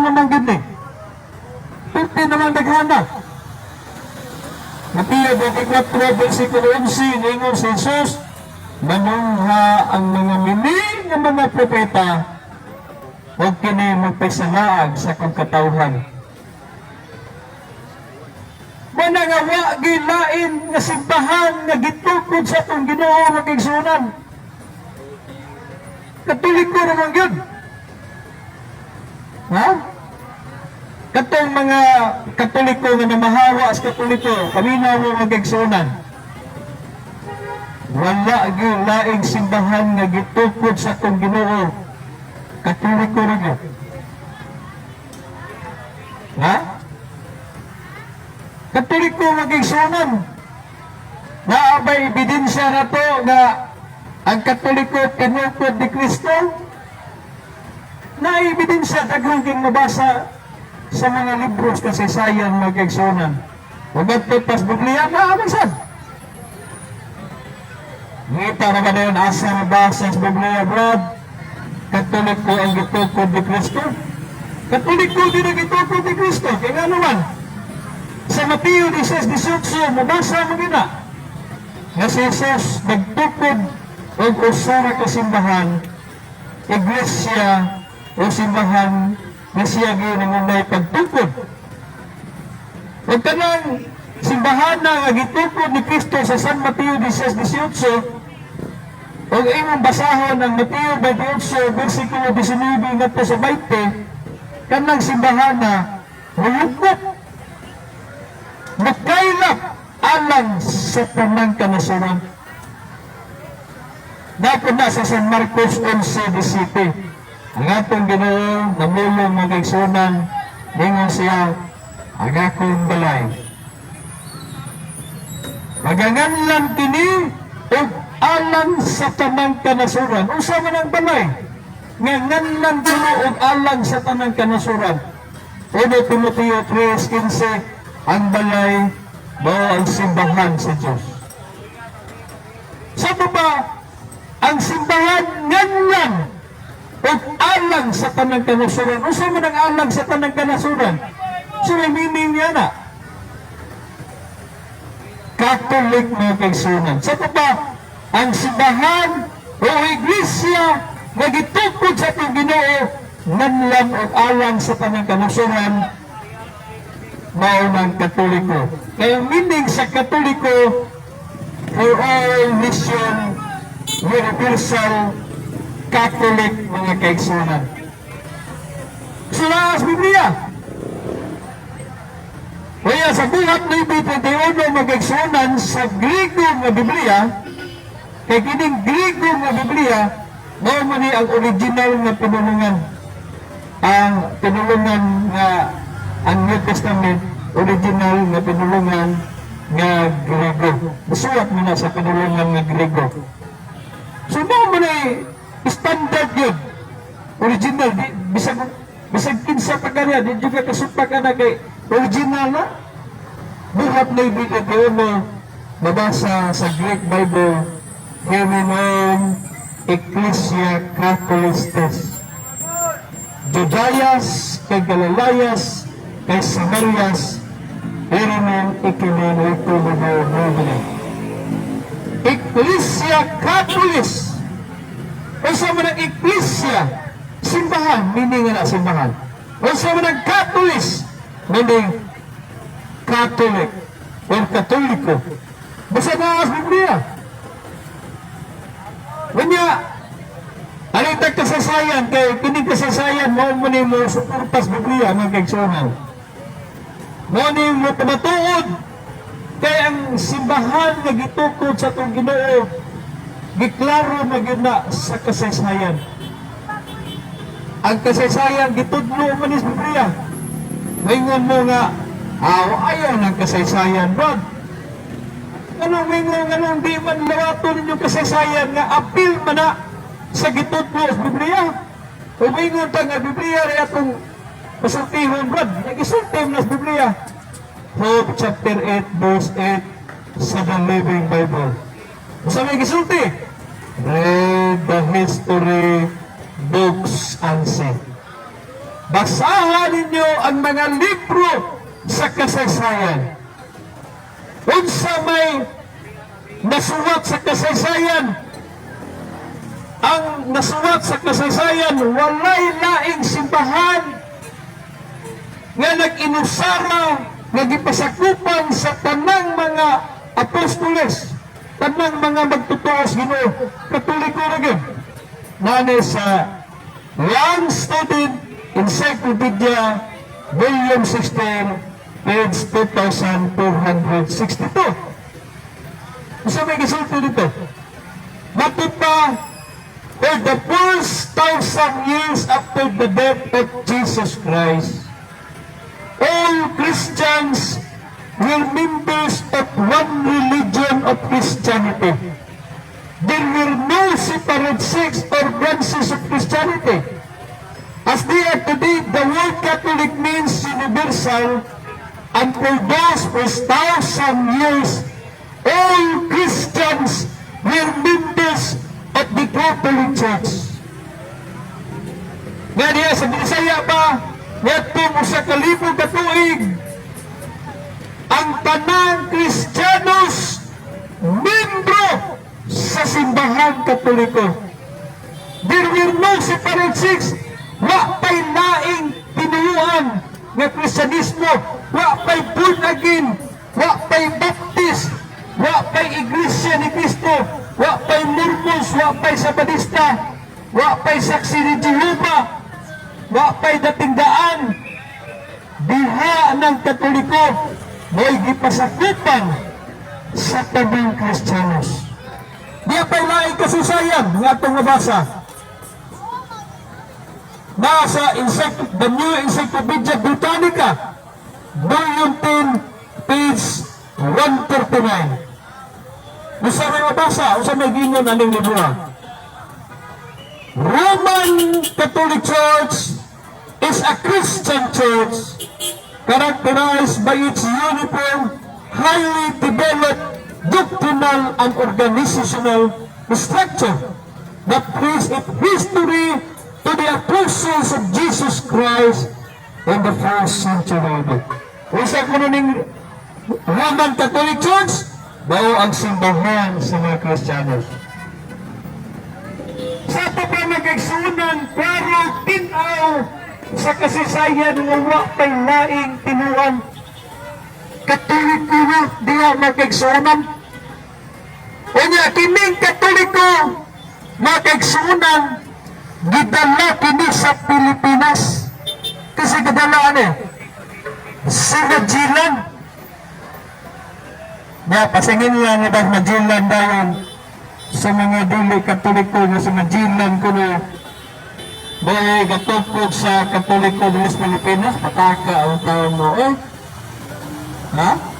naman gini. 50 naman naghana. Mateo 24, versikulo 11, ningon si Jesus, manungha ang mga miling ng mga propeta, huwag kini magpasalaag sa kong katawhan. Manangawa gilain nga simbahan nga gitukod sa itong Ginoo nga kigsunan. Katoliko naman yun. Ha? Katong mga Katoliko nga namahawa sa Katoliko, kaminaw mo nga kigsunan. Wala gilaing simbahan nga gitukod sa itong Ginoo. Katoliko rin yun. Ha? Katoliko magigsunan. Naabay ebidensya na to na ang Katoliko tinukod ni Kristo. Na-ebidensya daghang king mabasa sa mga libros kasaysayan magigsunan. Huwag pas Biblia na amasad. Ngita na ba na yun asa mabasa sa Biblia, Brad? Katoliko ang gitukod ni Kristo. Katoliko din ang gitukod ni Kristo. Kaya nga naman, sa Mateo 16:18, mabasa mo gina nga si Jesus nagtukod o usara ka simbahan, iglesia o simbahan na siya ginangunay pagtukod. O kanang simbahan na gitukod ni Kristo sa San Mateo 16:18, o imong basahon ng Mateo 28, versikulo 19 nga po sa 20, kanang simbahan na hulukot nakailap alang sa tanang kanasuran. Dapat na sa San Marcos 11:17. Ang atong Ginoo namulong mga igsunan, ningon siya, ang akong balay. Maganganlan kini o alang sa tanang kanasuran. Usa man ang balay. Nganganlan kini o alang sa tanang kanasuran. 1 Timoteo 3:15, ang balay mo ang simbahan sa Diyos. Sa ba ang simbahan nganlan o alang sa tanang kanasuran? O sa man ang alang sa tanang kanasuran? So may meaning niya na Catholic mga kaigsunan. Sa ba ang simbahan o iglesia na gitukod sa itong Ginoo nganlan o alang sa tanang kanasuran? Maunang Katoliko. Kaya meaning sa Katoliko, for all mission, universal, Catholic mga kaigsunan. Sila sa Biblia. Kaya sa buhat na ipititiuno mga kaigsunan sa Griego nga Biblia, kaya kining Griego nga Biblia, mo ni ang original nga pinulungan. Ang pinulungan nga ang New Testament, original nga pinulungan nga Griego. Basulat mo na sa pinulungan nga Griego. So mo na standard yun. Original. Bisag kinsa pa kanya, di juga kasupa ka na kay original na. Buhat na ibigay kayo mo mabasa sa Greek Bible, Heminon Ecclesia Catholistes. Judayas kay Galilayas kay Samarias, Heminon Ecclesia Catholistes. Ecclesia Catholis. O sa mga Ecclesia, simbahan, meaning na simbahan. O sa mga Catholis, meaning Catholic o Katoliko. Basta na ang Biblia. Kanya, alitag kasasayan, kay kinig kasasayan, mo mo suportas Biblia ng kaigsunan. Mo mo tumatuod, kay ang simbahan na gitukod sa itong Ginoo, giklaro na gina sa kasaysayan. Ang kasaysayan, gitudlo man is Biblia. Ngayon mo nga, ayaw ng kasaysayan, Brad. Anong di man lawato ninyong kasaysayan nga apil man na sa gitudlo sa Biblia. O ngayon ta nga Biblia rin atong pasultihon, Brad. Nag-isultihon na sa Biblia. Hope chapter 8, verse 8 sa The Living Bible. Sa may gisulti, read the history books and see. basahan ninyo ang mga libro sa kasaysayan. Unsa may nasuwat sa kasaysayan, ang nasuwat sa kasaysayan, walay laing simbahan nga nag-inusara, nga gipasakupan sa tanang mga apostoles, tanang mga magtutuos Ginoo, Katoliko ra gyud. Nani sa Young Student Encyclopedia, Volume 16, page 2462. Isa may gisulti dito. Matupa, for the first 1,000 years after the death of Jesus Christ, all Christians were members of one religion of Christianity. There were no separate sects or branches of Christianity. As they are today, the word Catholic means universal, and for those first 1,000 years, all Christians were members of the Catholic Church. Nga diya sa Bisaya pa, ngatong usa ka libo ka tuig, ang tanang Kristiyanos membro sa simbahan Katoliko. There were no separate sects. Wa pay laing pinuyuan nga Kristyanismo, wa pay born again, wa pay Baptist, wa pay Iglesia ni Cristo, wa pay Mormons, wa pay Sabadista, wa pay Saksi ni Jehovah, wa pay dating daan. Diha ng Katoliko mo'y gipasakupan sa tanang Kristiyanos. Diya pay laing kasusayan nga itong nabasa. Nasa The New Encyclopedia Britannica, Volume 10, page 139. Usa may mabasa, usa may gingon aning libro. Roman Catholic Church is a Christian church characterized by its uniform, highly developed doctrinal and organizational structure that traces its history to the apostles of Jesus Christ in the first century. Usa ko ning Roman Catholic Church, bao ang simbahan sa mga Kristiyanos. Sa ito pa nag-igsunan, pero tinaw sa kasaysayan ng wa pay laing tinuan. Katoliko na diya mag-igsunan. Unya, kining Katoliko mag-igsunan, gidala kini sa Pilipinas. Kasi gadalaan sa Magellan. Pasingin lang ibang Magellan dayon sa mga dili Katoliko na sa Magellan kuno. Dahil gatupog sa Katoliko ng Pilipinas, pataka ang taon mo Ha?